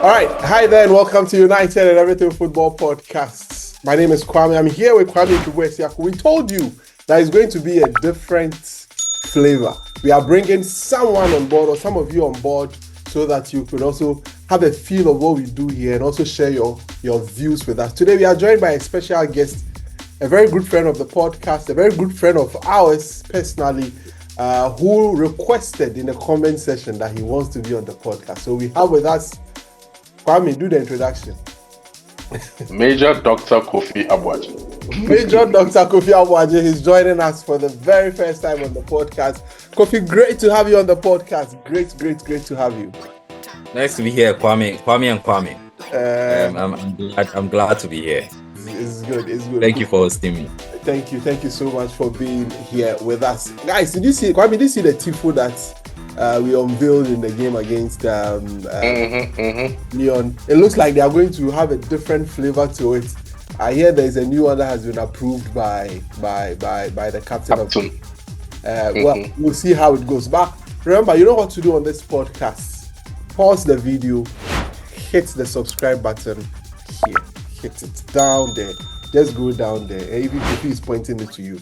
All right, hi there, and welcome to United and Everything Football Podcasts. My name is Kwame. I'm here with Kwame Kubuesiaku. We told you that it's going to be a different flavor. We are bringing someone on board, or some of you on board, so that you could also have a feel of what we do here and also share your views with us. Today, we are joined by a special guest, a very good friend of the podcast, a very good friend of ours personally, who requested in the comment section that he wants to be on the podcast. So we have with us Kwame, do the introduction. Major Dr. Kofi Abuaje. Major Dr. Kofi Abuaje is joining us for the very first time on the podcast. Kofi, great to have you on the podcast. Great to have you. Nice to be here, Kwame and Kwame. I'm glad to be here. It's good. Thank you for hosting me. Thank you so much for being here with us. Guys, did you see the tifo that we unveiled in the game against Lyon? It looks like they are going to have a different flavor to it. I hear there is a new one that has been approved by the captain of the well, we'll see how it goes. But remember, you know what to do on this podcast. Pause the video, hit the subscribe button here, hit it down there. Just go down there. Even if he's pointing it to you,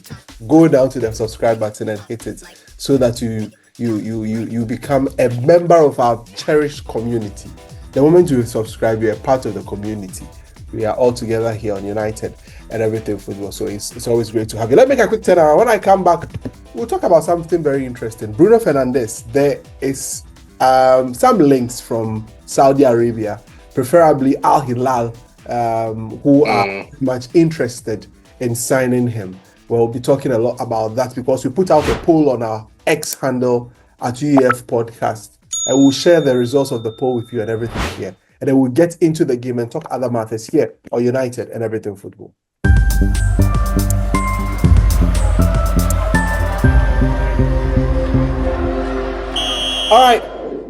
go down to the subscribe button and hit it so that you become a member of our cherished community. The moment you subscribe, you're a part of the community. We are all together here on United and Everything Football. So it's always great to have you. Let's make a quick turnaround. When I come back, we'll talk about something very interesting. Bruno Fernandes. There is some links from Saudi Arabia, preferably Al Hilal, who are much interested in signing him. We'll be talking a lot about that because we put out a poll on our X handle at UEF Podcast, and we'll share the results of the poll with you and everything here. And then we'll get into the game and talk other matters here on United and Everything Football. All right.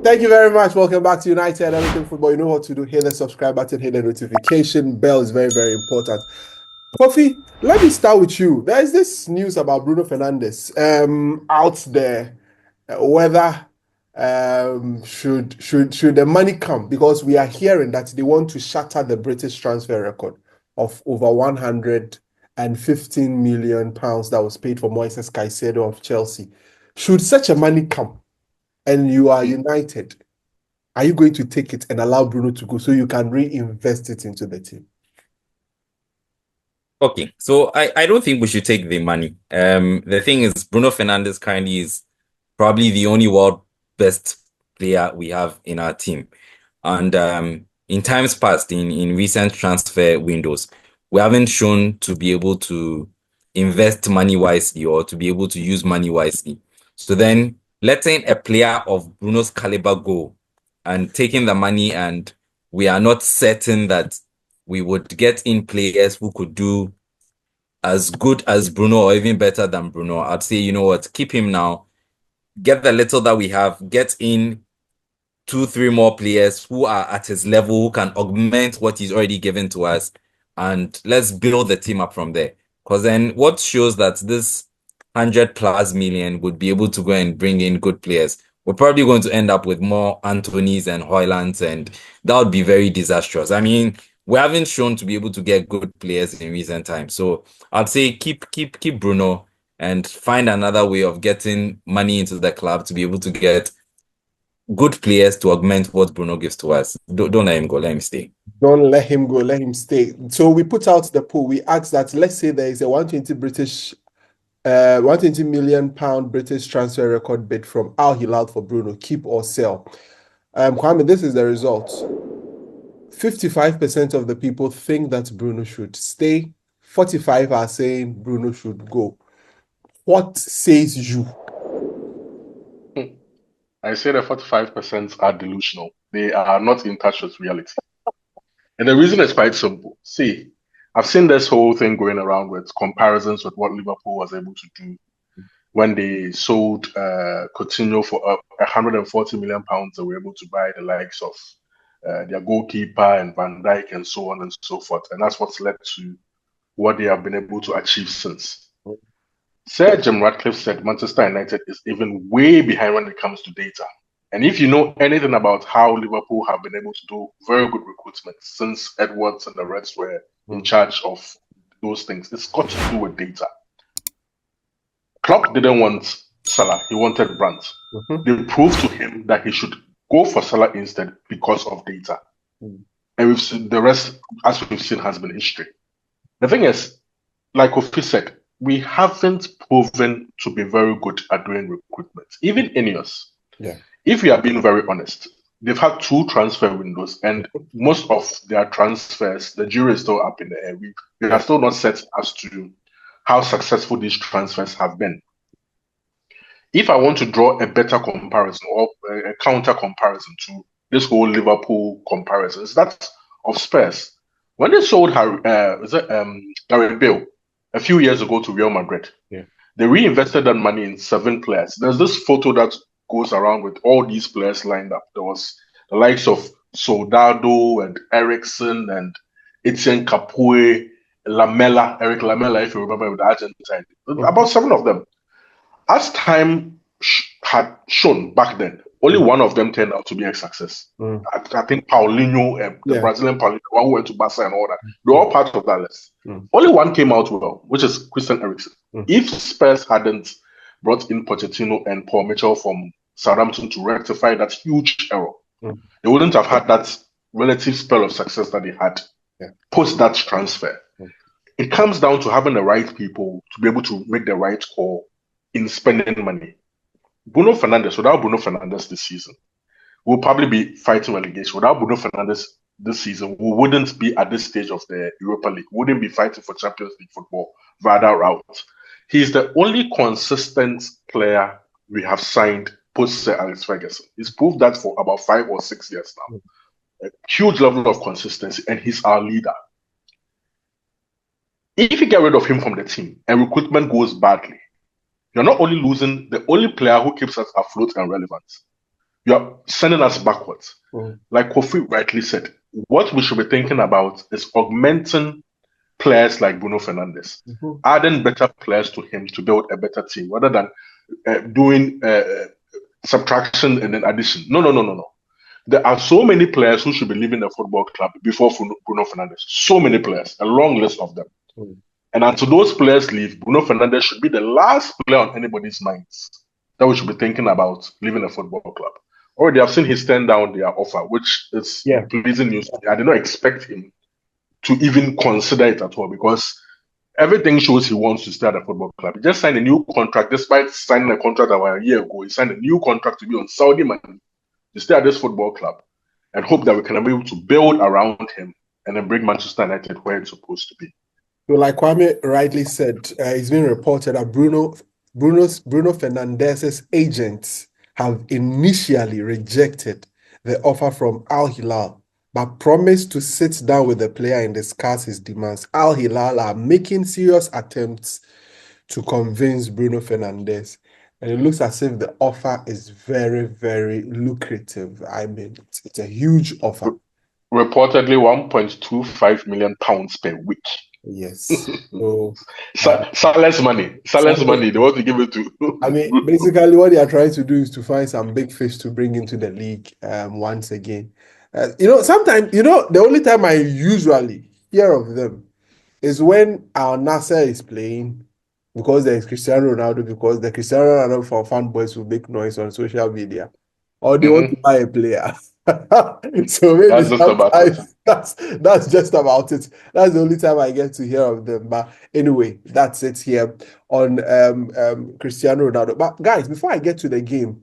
Thank you very much. Welcome back to United and Everything Football. You know what to do. Hit the subscribe button, hit the notification bell is very, very important. Kofi, let me start with you. There's this news about Bruno Fernandes out there. Whether should the money come, because we are hearing that they want to shatter the British transfer record of over 115 million pounds that was paid for Moises Caicedo of Chelsea. Should such a money come and you are United, are you going to take it and allow Bruno to go so you can reinvest it into the team? Okay, so I don't think we should take the money. The thing is, Bruno Fernandes currently is probably the only world best player we have in our team. And in times past, in recent transfer windows, we haven't shown to be able to invest money wisely or to be able to use money wisely. So then letting a player of Bruno's caliber go and taking the money, and we are not certain that we would get in players who could do as good as Bruno or even better than Bruno. I'd say, you know what, keep him now. Get the little that we have, get in 2-3 more players who are at his level, who can augment what he's already given to us, and let's build the team up from there. Because then what shows that this 100+ million would be able to go and bring in good players, we're probably going to end up with more Anthonys and Højlunds, and that would be very disastrous. I mean, we haven't shown to be able to get good players in recent times. So I'd say keep Bruno and find another way of getting money into the club to be able to get good players to augment what Bruno gives to us. Don't let him go, let him stay. Don't let him go, let him stay. So we put out the poll. We asked that, let's say there is a 120 million pound British transfer record bid from Al Hilal for Bruno, keep or sell. Kwame, this is the result. 55% of the people think that Bruno should stay. 45% are saying Bruno should go. What says you? I say the 45% are delusional. They are not in touch with reality. And the reason is quite simple. See, I've seen this whole thing going around with comparisons with what Liverpool was able to do when they sold Coutinho for 140 million pounds. They were able to buy the likes of their goalkeeper and Van Dijk and so on and so forth. And that's what's led to what they have been able to achieve since. Sir Jim Ratcliffe said Manchester United is even way behind when it comes to data. And if you know anything about how Liverpool have been able to do very good recruitment since Edwards and the Reds were in charge of those things, it's got to do with data. Klopp didn't want Salah, he wanted Brandt. They proved to him that he should go for Salah instead because of data. And we've seen the rest, as we've seen, has been history. The thing is, like Kofi said, we haven't proven to be very good at doing recruitment. Even Ineos, if we are being very honest, they've had 2 transfer windows, and most of their transfers, the jury is still up in the air. We are still not set as to how successful these transfers have been. If I want to draw a better comparison or a counter comparison to this whole Liverpool comparison, it's that of Spurs. When they sold Gareth Bale a few years ago to Real Madrid, they reinvested that money in 7 players. There's this photo that goes around with all these players lined up. There was the likes of Soldado and Ericsson and Etienne Capoue, Eric Lamela, if you remember, with the Argentine. About 7 of them. As time had shown back then, only one of them turned out to be a success. I think Paulinho, the Brazilian Paulinho, one who went to Barca and all that, they're all part of that list. Only one came out well, which is Christian Eriksen. If Spurs hadn't brought in Pochettino and Paul Mitchell from Southampton to rectify that huge error, they wouldn't have had that relative spell of success that they had post that transfer. It comes down to having the right people to be able to make the right call in spending money. Bruno Fernandes, without Bruno Fernandes this season, we'll probably be fighting relegation. Without Bruno Fernandes this season, we wouldn't be at this stage of the Europa League. We wouldn't be fighting for Champions League football via that route. He's the only consistent player we have signed post Sir Alex Ferguson. He's proved that for about 5 or 6 years now. A huge level of consistency, and he's our leader. If you get rid of him from the team and recruitment goes badly, you're not only losing the only player who keeps us afloat and relevant, you're sending us backwards. Like Kofi rightly said, what we should be thinking about is augmenting players like Bruno Fernandes, adding better players to him to build a better team, rather than doing subtraction and then addition. No. There are so many players who should be leaving the football club before Bruno Fernandes. So many players, a long list of them. And until those players leave, Bruno Fernandes should be the last player on anybody's minds that we should be thinking about leaving a football club. Already, I've seen his turn down their offer, which is pleasing news. I did not expect him to even consider it at all, because everything shows he wants to stay at a football club. He just signed a new contract, despite signing a contract about a year ago. He signed a new contract to be on Saudi money to stay at this football club and hope that we can be able to build around him and then bring Manchester United where it's supposed to be. So, like Kwame rightly said, it's been reported that Bruno Fernandes' agents have initially rejected the offer from Al Hilal, but promised to sit down with the player and discuss his demands. Al Hilal are making serious attempts to convince Bruno Fernandes, and it looks as if the offer is very, very lucrative. I mean, it's a huge offer. Reportedly £1.25 million per week. Yes. So Salah's money. They want to give it to. I mean, basically, what they are trying to do is to find some big fish to bring into the league once again. Sometimes, the only time I usually hear of them is when our Nasser is playing, because there is Cristiano Ronaldo, because the Cristiano Ronaldo for fanboys will make noise on social media, or they want to buy a player. So maybe that's just about it. That's the only time I get to hear of them. But anyway, that's it here on Cristiano Ronaldo. But guys, before I get to the game,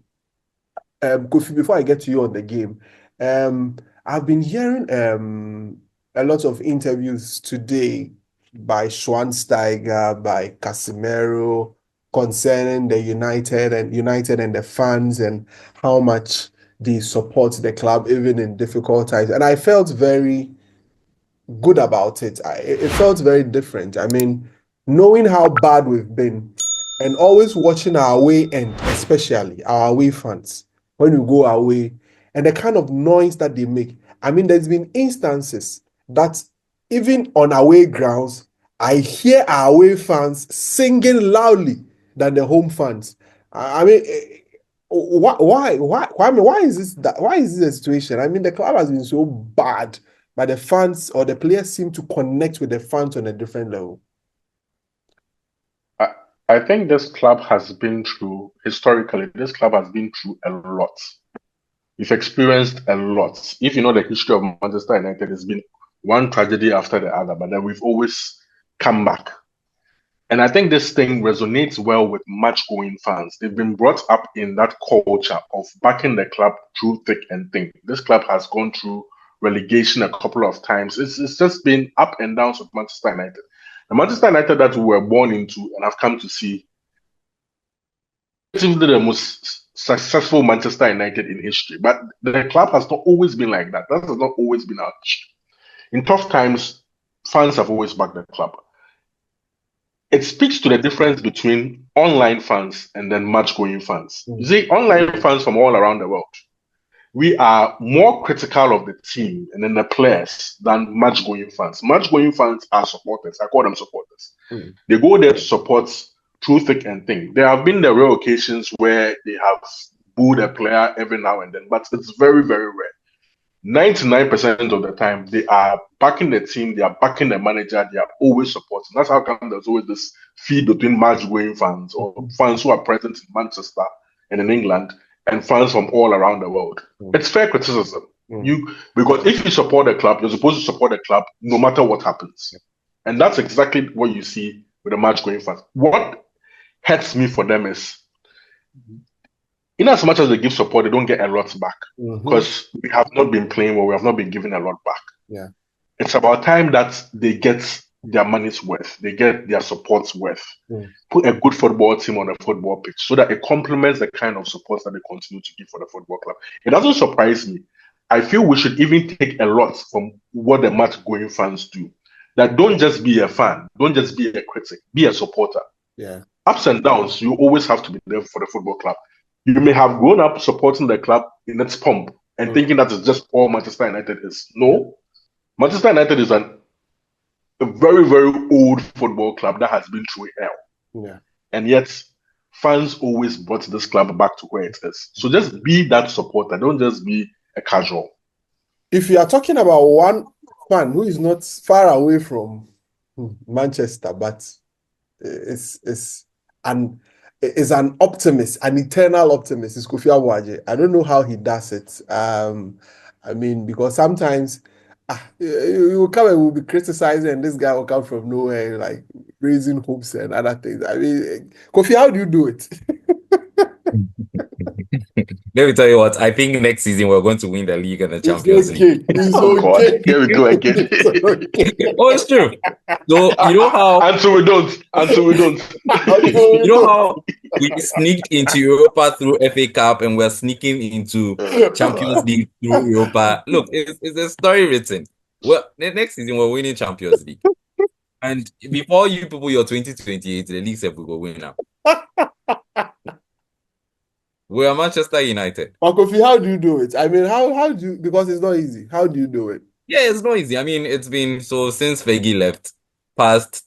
Kofi, before I get to you on the game, I've been hearing a lot of interviews today by Schweinsteiger, by Casemiro, concerning the United and the fans and how much they support the club even in difficult times. And I felt very good about it. It felt very different. I mean, knowing how bad we've been and always watching our away end, especially our away fans, when we go away, and the kind of noise that they make. I mean, there's been instances that even on away grounds, I hear our away fans singing loudly than the home fans. I mean, Why is this that? Why is this a situation? I mean, the club has been so bad, but the fans or the players seem to connect with the fans on a different level. I think this club has been through, historically, this club has been through a lot. We've experienced a lot. If you know the history of Manchester United, it's been one tragedy after the other, but then we've always come back. And I think this thing resonates well with match-going fans. They've been brought up in that culture of backing the club through thick and thin. This club has gone through relegation a couple of times. It's just been up and downs with Manchester United. The Manchester United that we were born into and have come to see, relatively the most successful Manchester United in history. But the club has not always been like that. That has not always been our history. In tough times, fans have always backed the club. It speaks to the difference between online fans and then match-going fans. You see, online fans from all around the world, we are more critical of the team and then the players than match-going fans. Match-going fans are supporters. I call them supporters. They go there to support through thick and thin. There have been the rare occasions where they have booed a player every now and then, but it's very, very rare. 99% of the time, they are backing the team, they are backing the manager, they are always supporting. That's how come there's always this feed between match-going fans or fans who are present in Manchester and in England and fans from all around the world. It's fair criticism. Because if you support a club, you're supposed to support a club no matter what happens. And that's exactly what you see with the match-going fans. What hurts me for them is, in as much as they give support, they don't get a lot back because we have not been playing well. We have not been giving a lot back. Yeah, it's about time that they get their money's worth. They get their support's worth. Put a good football team on a football pitch so that it complements the kind of support that they continue to give for the football club. It doesn't surprise me. I feel we should even take a lot from what the match-going fans do. That don't just be a fan, don't just be a critic, be a supporter. Yeah. Ups and downs, you always have to be there for the football club. You may have grown up supporting the club in its pomp and thinking that is just all Manchester United is. No. Manchester United is a very, very old football club that has been through hell. Yeah. And yet, fans always brought this club back to where it is. So just be that supporter. Don't just be a casual. If you are talking about one fan who is not far away from Manchester, but is an optimist, an eternal optimist, is Kofi Abuaje. I don't know how he does it. I mean, because sometimes you will come and will be criticizing, and this guy will come from nowhere, like raising hopes and other things. I mean, Kofi, how do you do it? Let me tell you what, I think next season we're going to win the league and the Champions League. It's okay. Here we go again. Oh, it's true. So you know how Until we don't. You know how we sneaked into Europa through FA Cup and we're sneaking into Champions League through Europa. Look, it's a story written. Well, next season we're winning Champions League. And before you people, your 2028, the league said we will win now. We are Manchester United. Kofi, how do you do it? I mean, how do you, because it's not easy. How do you do it? Yeah, it's not easy. I mean, it's been so since Fergie left, past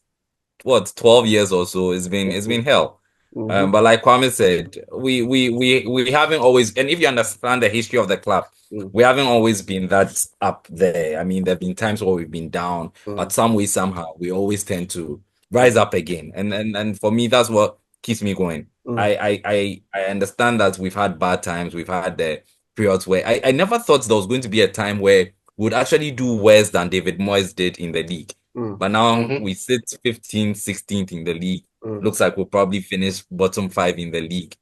12 years or so, it's been hell. But like Kwame said, we haven't always, and if you understand the history of the club, we haven't always been that up there. I mean, there have been times where we've been down, but some way, somehow, we always tend to rise up again. And for me, that's what keeps me going. I understand that we've had bad times, we've had the periods where I never thought there was going to be a time where we would actually do worse than David Moyes did in the league. But now we sit 15th, 16th in the league. Looks like we'll probably finish bottom 5 in the league.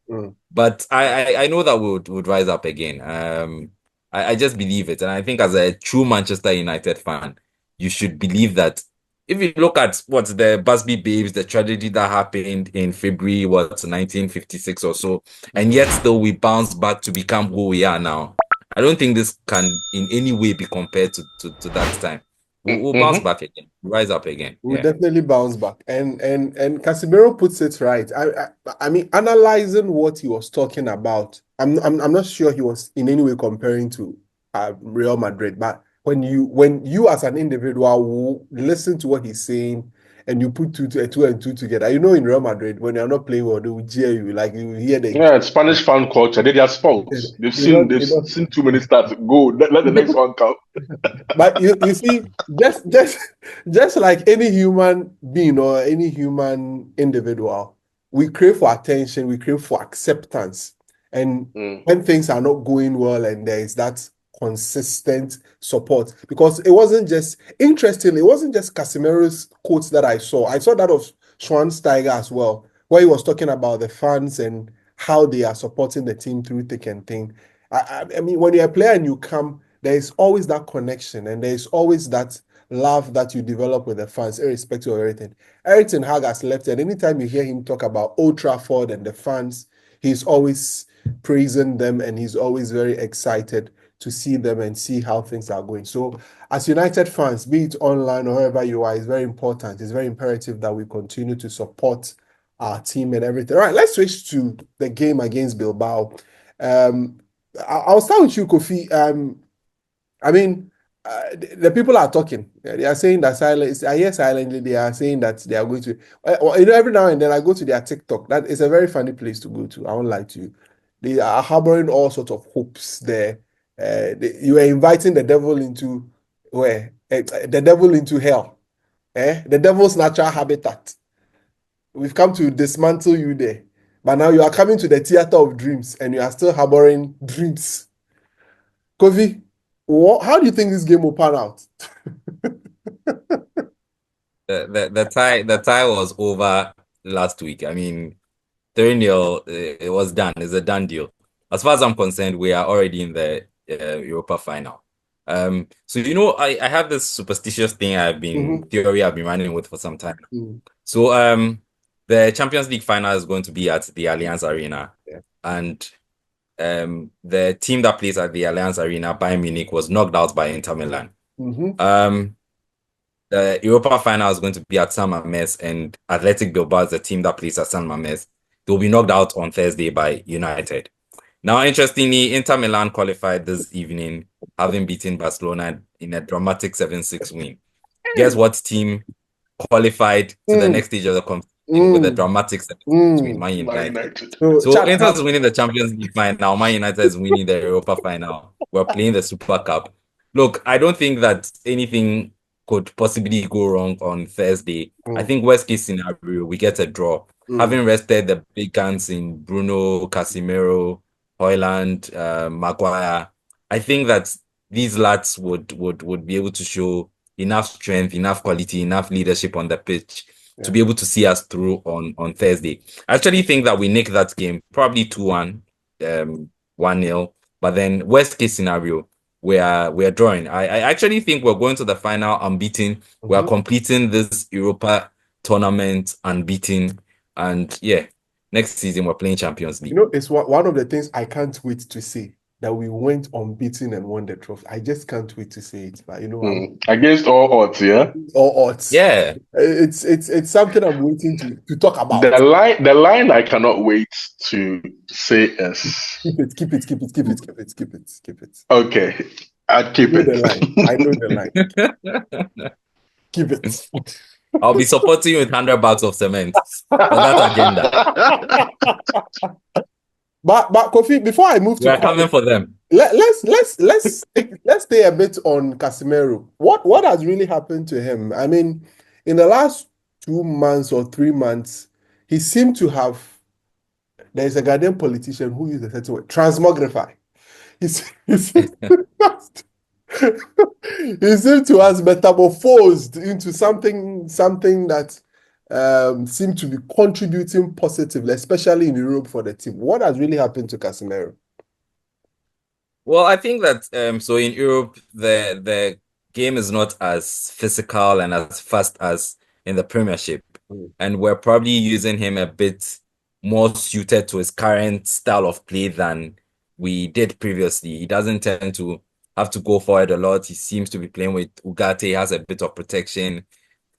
But I know that we would rise up again. I just believe it. And I think as a true Manchester United fan, you should believe that. If you look at what the Busby Babes, the tragedy that happened in February, 1956 or so, and yet still we bounce back to become who we are now. I don't think this can in any way be compared to that time. We'll bounce back again, rise up again. We'll definitely bounce back. And Casemiro puts it right. I mean, analyzing what he was talking about, I'm not sure he was in any way comparing to Real Madrid, but when you as an individual will listen to what he's saying and you put two and two together. You know, in Real Madrid, when you're not playing well, they will jeer you. Like you hear the Yeah, it's Spanish fan culture. They're sports. They've they seen don't, they've they don't. seen too many stats. Go, let the next one count. But you see, just like any human being or any human individual, we crave for attention, we crave for acceptance. And when things are not going well and there is that consistent support, because it wasn't just Casemiro's quotes that I saw. I saw that of Schweinsteiger as well, where he was talking about the fans and how they are supporting the team through thick and thin. I mean, when you're a player and you come, there is always that connection and there is always that love that you develop with the fans, irrespective of everything. Erik ten Hag has left, and anytime you hear him talk about Old Trafford and the fans, he's always praising them and he's always very excited to see them and see how things are going. So, as United fans, be it online or wherever you are, it's very important. It's very imperative that we continue to support our team and everything. All right, let's switch to the game against Bilbao. I'll start with you, Kofi. I mean, the people are talking. They are saying that silence. I hear silently. They are saying that they are going to. Every now and then I go to their TikTok. That is a very funny place to go to. I won't lie to you. They are harboring all sorts of hopes there. You are inviting the devil into where? The devil into hell. The devil's natural habitat. We've come to dismantle you there. But now you are coming to the theater of dreams and you are still harboring dreams. Kofi, how do you think this game will pan out? The tie was over last week. I mean, 3-0, it was done. It's a done deal. As far as I'm concerned, we are already in the Europa final. So I have this superstitious thing theory I've been running with for some time. So the Champions League final is going to be at the Allianz Arena, and the team that plays at the Allianz Arena, Bayern Munich, was knocked out by Inter Milan. The Europa final is going to be at San Mamés, and Athletic Bilbao is the team that plays at San Mamés. They will be knocked out on Thursday by United. Now, interestingly, Inter Milan qualified this evening, having beaten Barcelona in a dramatic 7-6 win. Guess what team qualified to the next stage of the competition with a dramatic 7-6 win? Man United. So Inter is winning the Champions League final. Man United is winning the Europa final. We're playing the Super Cup. Look, I don't think that anything could possibly go wrong on Thursday. I think worst case scenario, we get a draw. Having rested the big guns in Bruno, Casemiro, Højlund, Maguire, I think that these lads would be able to show enough strength, enough quality, enough leadership on the pitch to be able to see us through on Thursday. I actually think that we nick that game, probably 2-1, 1-0. But then worst case scenario, we are drawing. I actually think we're going to the final unbeaten. We are completing this Europa tournament unbeaten. And next season we're playing Champions League. It's one of the things I can't wait to see, that we went unbeaten and won the trophy. I just can't wait to see it. But against all odds, yeah? All odds. Yeah. It's something I'm waiting to talk about. The line I cannot wait to say is keep it. Okay. I'd keep it. I know the line. Keep it. I'll be supporting you with 100 bags of cement for that agenda. But Kofi, before I move we're coming for them. Let's stay a bit on Casemiro. What has really happened to him? I mean, in the last 2 months or 3 months, he seemed to have. There's a Ghanaian politician who used a certain word, transmogrify. He seemed to have metamorphosed into something that seemed to be contributing positively, especially in Europe for the team. What has really happened to Casemiro? Well, I think that so in Europe the game is not as physical and as fast as in the Premiership, and we're probably using him a bit more suited to his current style of play than we did previously. He doesn't tend to have to go forward a lot. He seems to be playing with Ugarte. He has a bit of protection,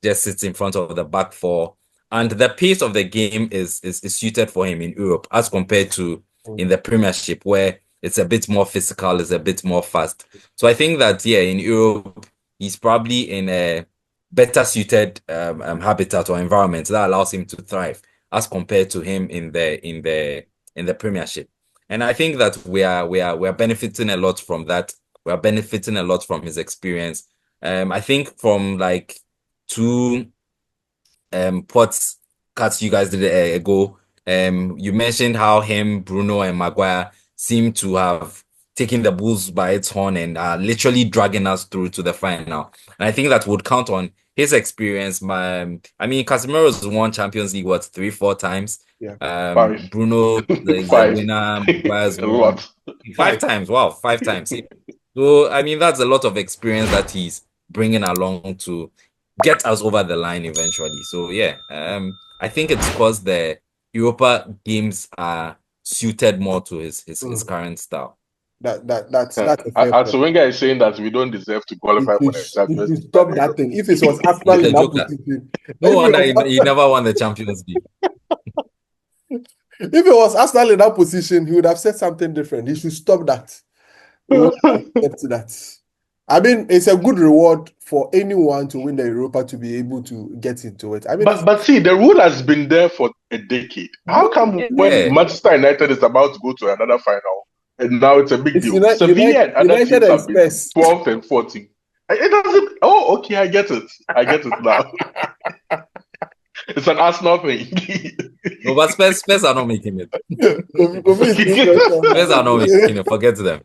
just sits in front of the back four. And the pace of the game is suited for him in Europe as compared to in the Premiership, where it's a bit more physical, it's a bit more fast. So I think that, in Europe, he's probably in a better suited habitat or environment that allows him to thrive as compared to him in the Premiership. And I think that we are benefiting a lot from that. We are benefiting a lot from his experience. I think from like two podcasts you guys did ago, you mentioned how him, Bruno, and Maguire seem to have taken the bulls by its horn and are literally dragging us through to the final. And I think that would count on his experience. I mean, Casemiro's won Champions League, what, 3-4 times? Yeah. Five. Bruno is a Five. winner. Maguire's A won lot. 5 times. Wow, 5 times. So, I mean, that's a lot of experience that he's bringing along to get us over the line eventually. So, yeah, I think it's because the Europa games are suited more to his current style. That's a fair point. So Wenger is saying that we don't deserve to qualify for the Champions You League. stop that thing. If it was Arsenal in that position, no wonder he never won the Champions League. If it was Arsenal in that position, he would have said something different. He should stop that. He would accept that. I mean, it's a good reward for anyone to win the Europa to be able to get into it. I mean, but see, the rule has been there for a decade. How come when Manchester United is about to go to another final, and now it's a big deal? Sevilla and other teams have been 12th and 14th. It doesn't. Oh, okay, I get it. I get it now. It's an Arsenal thing. No, but Spurs are not making it. Spurs are not making it. Forget them.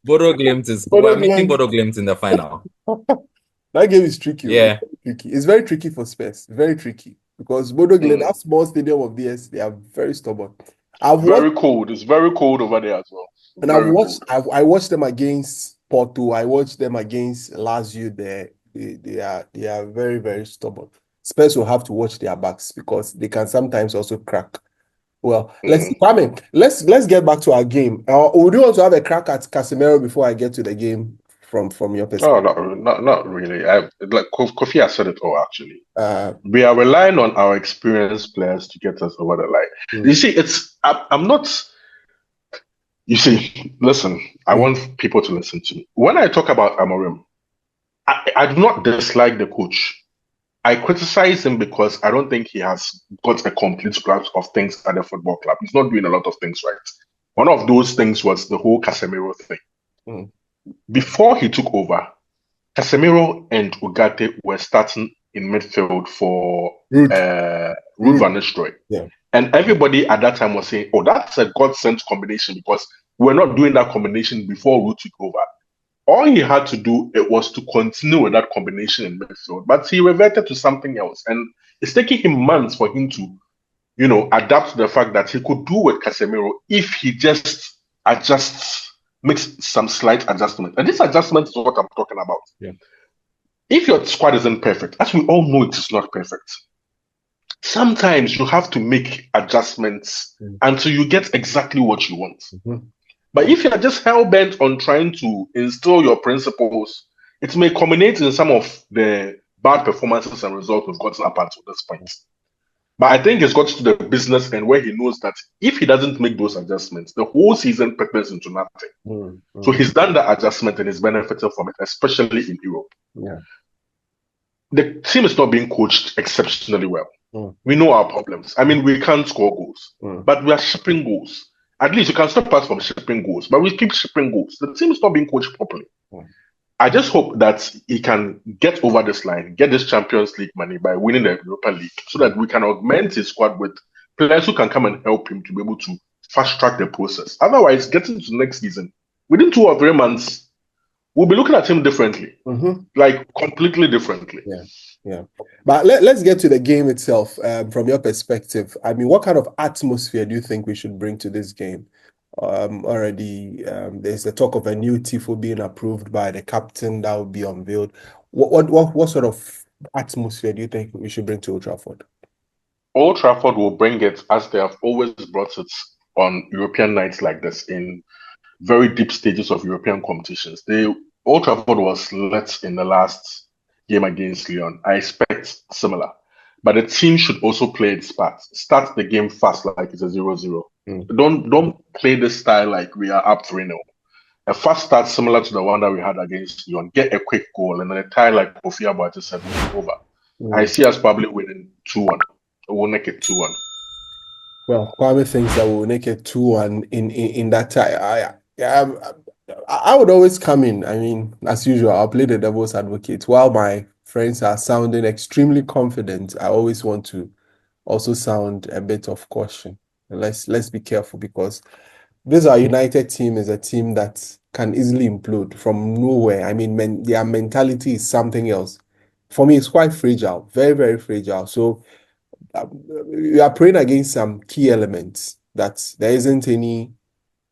Bodo Glimt is. We're meeting Bodo Glimt in the final. That game is tricky. Yeah, it's very tricky for Spurs. Very tricky because Bodo Glimt, that small stadium of theirs, they are very stubborn. Cold. It's very cold over there as well. And I watched them against Porto. I watched them against Lazio. They are very, very stubborn. Spurs will have to watch their backs because they can sometimes also crack. Well, let's get back to our game. Would you want to have a crack at Casemiro before I get to the game from your perspective? Oh, not really. Like Kofi has said it all. Actually, we are relying on our experienced players to get us over the line. You see, I'm not. You see, listen. I want people to listen to me when I talk about Amorim. I do not dislike the coach. I criticize him because I don't think he has got a complete grasp of things at the football club. He's not doing a lot of things right. One of those things was the whole Casemiro thing. Before he took over, Casemiro and Ugarte were starting in midfield for Ruud van Nistelrooy. Yeah. And everybody at that time was saying, oh, that's a God-sent combination because we're not doing that combination before Ruud took over. All he had to do was to continue with that combination in midfield, but he reverted to something else. And it's taking him months for him to, adapt to the fact that he could do with Casemiro if he just makes some slight adjustment. And this adjustment is what I'm talking about. Yeah. If your squad isn't perfect, as we all know, it is not perfect. Sometimes you have to make adjustments until you get exactly what you want. But if you're just hell-bent on trying to instill your principles, it may culminate in some of the bad performances and results we've gotten up until this point. But I think it's got to the business end where he knows that if he doesn't make those adjustments, the whole season prepares into nothing. So he's done the adjustment and is benefiting from it, especially in Europe. Yeah. The team is not being coached exceptionally well. We know our problems. I mean, we can't score goals, but we are shipping goals. At least you can stop us from shipping goals, but we keep shipping goals. The team is not being coached properly. I just hope that he can get over this line, get this Champions League money by winning the Europa League so that we can augment his squad with players who can come and help him to be able to fast track the process. Otherwise, getting to next season, within 2 or 3 months, we'll be looking at him differently, like completely differently. Yeah. But let's get to the game itself from your perspective. I mean, what kind of atmosphere do you think we should bring to this game? Already, there's the talk of a new tifo being approved by the captain that will be unveiled. What sort of atmosphere do you think we should bring to Old Trafford? Old Trafford will bring it as they have always brought it on European nights like this in very deep stages of European competitions. Old Trafford was let in the last game against Lyon. I expect similar. But the team should also play its part. Start the game fast like it's a 0-0. Don't play this style like we are up 3-0. a fast start similar to the one that we had against Lyon, get a quick goal, and then a tie like Kofi Abba just said, move over. I see us probably winning 2-1. We'll make it 2-1. Well, Kwame thinks that we'll make it 2-1 in that tie. I would always come in. I mean, as usual, I'll play the devil's advocate. While my friends are sounding extremely confident, I always want to also sound a bit of caution. Let's be careful, because this our United team is a team that can easily implode from nowhere. I mean, their mentality is something else. For me, it's quite fragile, very, very fragile. So we are praying against some key elements, that there isn't any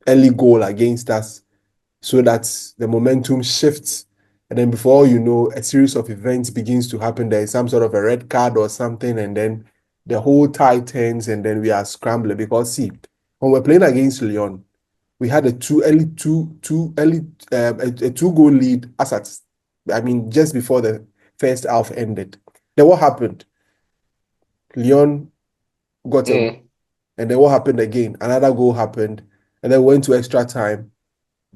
early goal against us, so that the momentum shifts. And then before you know, a series of events begins to happen. There is some sort of a red card or something, and then the whole tide turns, and then we are scrambling. Because see, when we're playing against Lyon, we had a two-goal lead just before the first half ended. Then what happened? Lyon got a goal, and then what happened again? Another goal happened, and then went to extra time.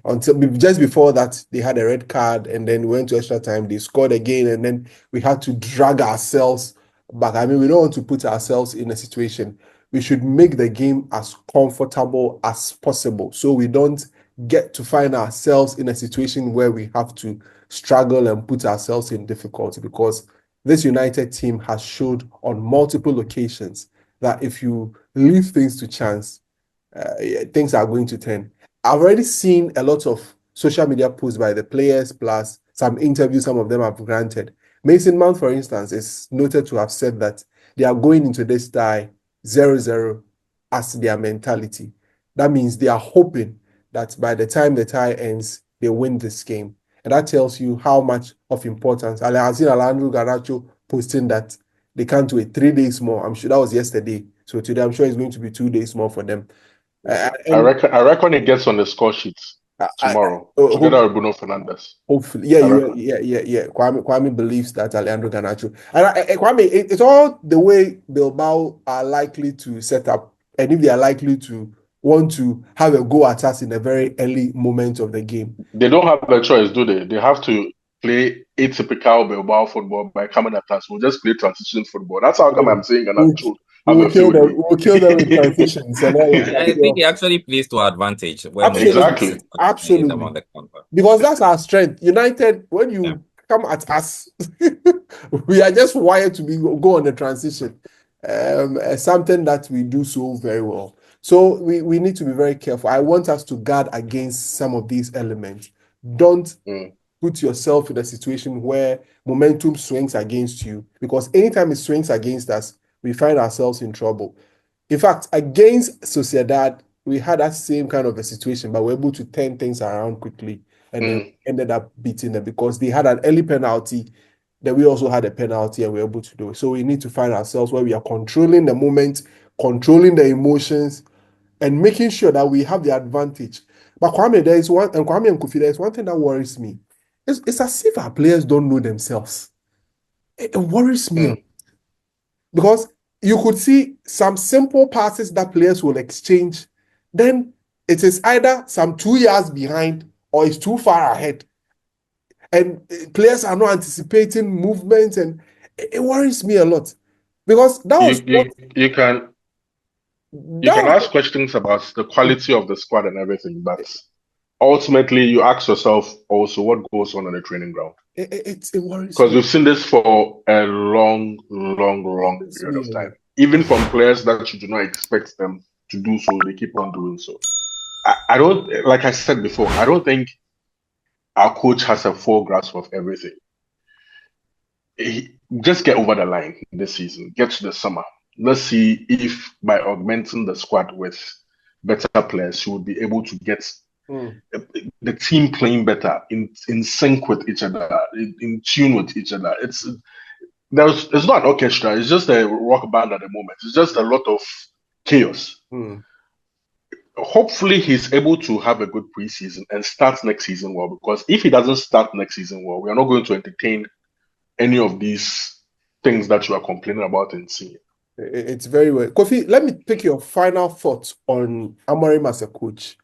Until just before that, they had a red card, and then went to extra time. They scored again, and then we had to drag ourselves back. I mean, we don't want to put ourselves in a situation. We should make the game as comfortable as possible, so we don't get to find ourselves in a situation where we have to struggle and put ourselves in difficulty. Because this United team has showed on multiple occasions that if you leave things to chance, things are going to turn. I've already seen a lot of social media posts by the players, plus some interviews some of them have granted. Mason Mount, for instance, is noted to have said that they are going into this tie 0-0 as their mentality. That means they are hoping that by the time the tie ends, they win this game. And that tells you how much of importance. I've seen Alejandro Garnacho posting that they can't wait 3 days more. I'm sure that was yesterday. So today, I'm sure it's going to be 2 days more for them. I reckon it gets on the score sheet tomorrow together with Bruno Fernandes. Hopefully, yeah. Kwame believes that Alejandro Garnacho, and Kwame, it's all the way Bilbao are likely to set up, and if they are likely to want to have a go at us in a very early moment of the game. They don't have a choice, do they? They have to play atypical Bilbao football by coming at us. We'll just play transition football. That's how come I'm saying Garnacho. We'll kill them in transitions and all of that. I think he actually plays to our advantage when Exactly. Absolutely. Because that's our strength. United, when you come at us, we are just wired to go on the transition. Something that we do so very well. So we need to be very careful. I want us to guard against some of these elements. Don't put yourself in a situation where momentum swings against you, because anytime it swings against us, we find ourselves in trouble. In fact, against Sociedad, we had that same kind of a situation, but we were able to turn things around quickly and then ended up beating them, because they had an early penalty. Then we also had a penalty and we were able to do it. So we need to find ourselves where we are controlling the moment, controlling the emotions, and making sure that we have the advantage. But Kwame and Kofi, there is one thing that worries me. It's as if our players don't know themselves. It worries me. Because you could see some simple passes that players will exchange. Then it is either some 2 years behind or it's too far ahead. And players are not anticipating movements, and it worries me a lot. Because that was you can ask questions about the quality of the squad and everything, but ultimately you ask yourself also what goes on the training ground. It worries because me. we've seen this for a long period of time. Even from players that you do not expect them to do so, they keep on doing so. I don't, like I said before, I don't think our coach has a full grasp of everything. Just get over the line this season, get to the summer. Let's see if by augmenting the squad with better players, you will be able to get the team playing better, in sync with each other, in tune with each other. It's not an orchestra, it's just a rock band at the moment. It's just a lot of chaos. Hopefully he's able to have a good preseason and start next season well, because if he doesn't start next season well, we are not going to entertain any of these things that you are complaining about and seeing. It's very well. Kofi, let me pick your final thoughts on Amorim as a coach.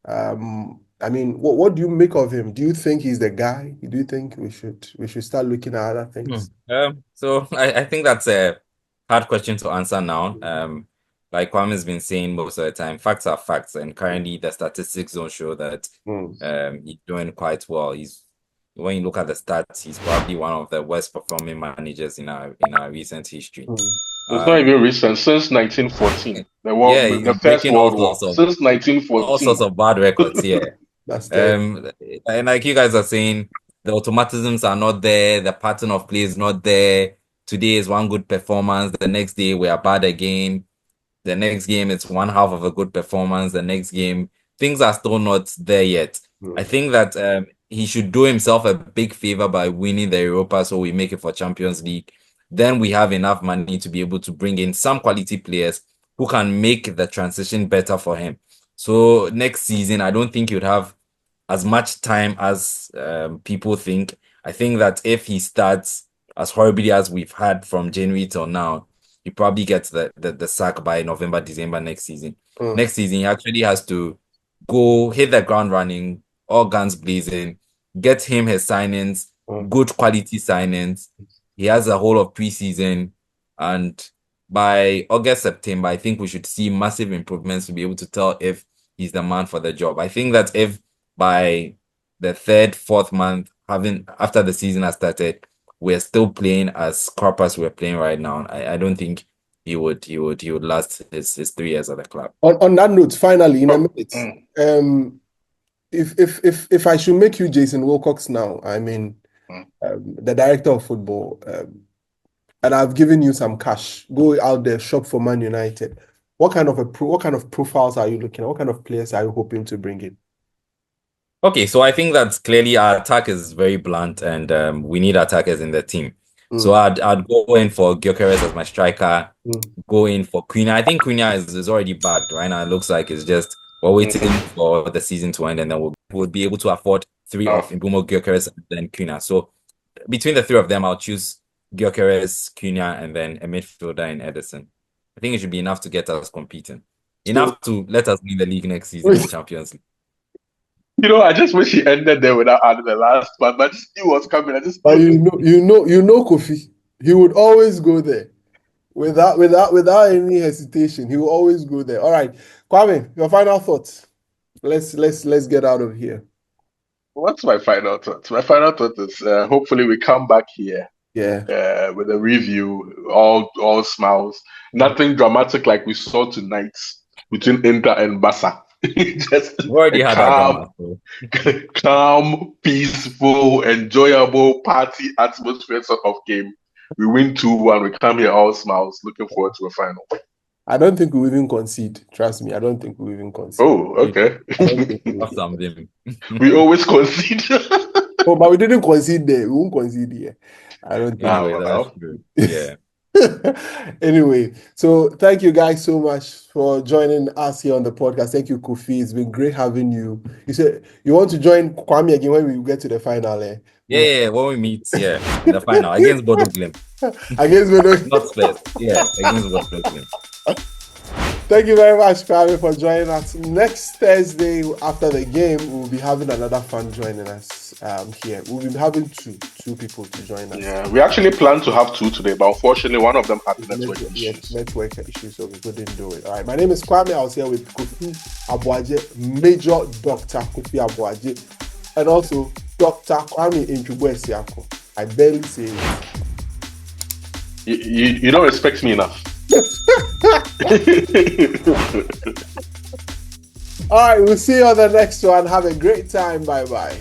I I mean, what do you make of him? Do you think he's the guy? Do you think we should start looking at other things? So I think that's a hard question to answer now. Like Kwame's been saying most of the time, facts are facts, and currently the statistics don't show that he's doing quite well. When you look at the stats, he's probably one of the worst performing managers in our recent history. It's not even recent. Since 1914, the First World War. Since 1914, all sorts of bad records. Yeah. That's terrible. And like you guys are saying, the automatisms are not there. The pattern of play is not there. Today is one good performance. The next day we are bad again. The next game it's one half of a good performance. The next game things are still not there yet. I think that he should do himself a big favor by winning the Europa, so we make it for Champions League. Then we have enough money to be able to bring in some quality players who can make the transition better for him. So next season, I don't think you'd have as much time as people think. I think that if he starts as horribly as we've had from January till now, he probably gets the sack by November, December next season. Next season, he actually has to go hit the ground running, all guns blazing, get him his signings, good quality signings. He has a whole of preseason, and by August, September, I think we should see massive improvements to be able to tell if he's the man for the job. I think that if by the third, fourth month, after the season has started, we're still playing as crap as we're playing right now, I don't think he would last his 3 years at the club. On that note, finally, in a minute, if I should make you Jason Wilcox now, I mean, the director of football, and I've given you some cash, go out there, shop for Man United. What kind of profiles are you looking at? What kind of players are you hoping to bring in? Okay, so I think that clearly our attack is very blunt, and we need attackers in the team. So I'd go in for Gyökeres as my striker, go in for Cunha. I think Cunha is already bagged right now. It looks like it's just we're waiting for the season to end, and then we'll be able to afford 3 of Mbeumo, Gyökeres, and then Cunha. So between the 3 of them, I'll choose Gyökeres, Cunha, and then a midfielder in Ederson. I think it should be enough to get us competing. Enough to let us win the league next season in Champions League. I just wish he ended there without adding the last part, but I just knew what's coming. But you know, Kofi, he would always go there without any hesitation. He will always go there. All right, Kwame, your final thoughts. Let's get out of here. What's my final thought? My final thought is hopefully we come back here. Yeah. With a review, all smiles. Nothing dramatic like we saw tonight between Inter and Barca. Just already had calm, peaceful, enjoyable party atmosphere sort of game. We win 2-1. We come here all smiles, looking forward to a final. I don't think we even concede. Trust me, I don't think we even concede. Oh, okay. We always concede. Oh, but we didn't concede there. We won't concede here. I don't think. That's true. Yeah. Anyway, so thank you guys so much for joining us here on the podcast. Thank you, Kofi. It's been great having you. You said you want to join Kwame again when we get to the final, eh? Yeah, when we meet, in the final against Bodo Glimt. Against Bodo Glimt. Not Spurs. Yeah, against Bodo Glimt. Thank you very much, Kwame, for joining us. Next Thursday after the game, we'll be having another fan joining us here. We'll be having two people to join us. Yeah, we actually planned to have 2 today, but unfortunately one of them had network issues. Yes, network issues, so we couldn't do it. All right, my name is Kwame. I was here with Kofi Abuaje, Major Dr. Kofi Abuaje, and also Dr. Kwame Inchubwe. I barely say it. You don't respect me enough. All right, we'll see you on the next one. Have a great time. Bye-bye.